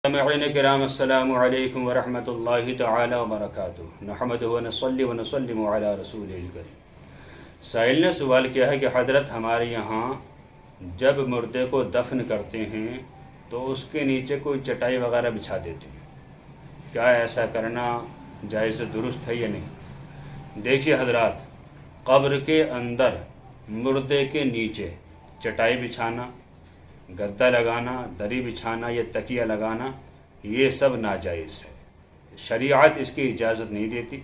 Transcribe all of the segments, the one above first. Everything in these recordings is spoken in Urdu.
سامعین کرام السلام علیکم ورحمۃ اللہ تعالی وبرکاتہ نحمدہ ونصلی ونسلم علی رسول الکریم۔ سائل نے سوال کیا ہے کہ حضرت ہمارے یہاں جب مردے کو دفن کرتے ہیں تو اس کے نیچے کوئی چٹائی وغیرہ بچھا دیتے ہیں، کیا ایسا کرنا جائز درست ہے یا نہیں؟ دیکھیے حضرات، قبر کے اندر مردے کے نیچے چٹائی بچھانا، گدا لگانا، دری بچھانا یا تکیہ لگانا، یہ سب ناجائز ہے۔ شریعت اس کی اجازت نہیں دیتی،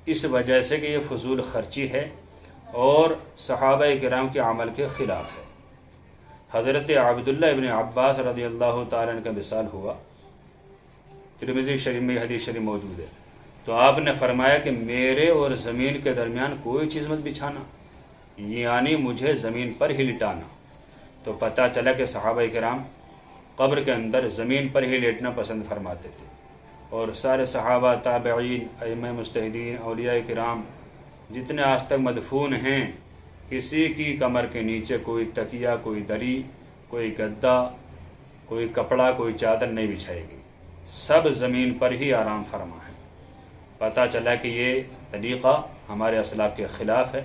اس وجہ سے کہ یہ فضول خرچی ہے اور صحابہ کرام کے عمل کے خلاف ہے۔ حضرت عبداللہ ابن عباس رضی اللہ تعالیٰ عنہ کا وصال ہوا، ترمذی شریف میں حدیث شریف موجود ہے، تو آپ نے فرمایا کہ میرے اور زمین کے درمیان کوئی چیز مت بچھانا، یعنی مجھے زمین پر ہی لٹانا۔ تو پتہ چلا کہ صحابہ کرام قبر کے اندر زمین پر ہی لیٹنا پسند فرماتے تھے، اور سارے صحابہ، تابعین، ائمہ مجتہدین، اولیاء کرام جتنے آج تک مدفون ہیں، کسی کی کمر کے نیچے کوئی تکیہ، کوئی دری، کوئی گدا، کوئی کپڑا، کوئی چادر نہیں بچھائے گی، سب زمین پر ہی آرام فرما ہے۔ پتہ چلا کہ یہ طریقہ ہمارے اسلاف کے خلاف ہے،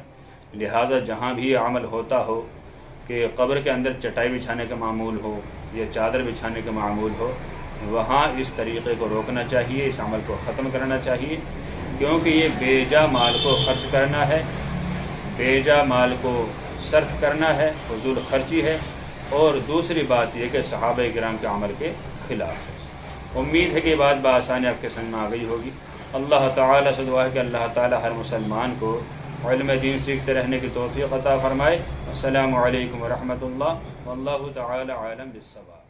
لہٰذا جہاں بھی عمل ہوتا ہو کہ قبر کے اندر چٹائی بچھانے کا معمول ہو یا چادر بچھانے کا معمول ہو، وہاں اس طریقے کو روکنا چاہیے، اس عمل کو ختم کرنا چاہیے، کیونکہ یہ بے جا مال کو خرچ کرنا ہے، بے جا مال کو صرف کرنا ہے، فضول خرچی ہے، اور دوسری بات یہ کہ صحابہ کرام کے عمل کے خلاف ہے۔ امید ہے کہ یہ بات بآسانی آپ کے سمجھ میں آ گئی ہوگی۔ اللہ تعالیٰ سے دعا ہے کہ اللہ تعالیٰ ہر مسلمان کو علم دین سیکھتے رہنے کی توفیق عطا فرمائے۔ السلام علیکم ورحمۃ اللہ، واللہ تعالی عالم بالصواب۔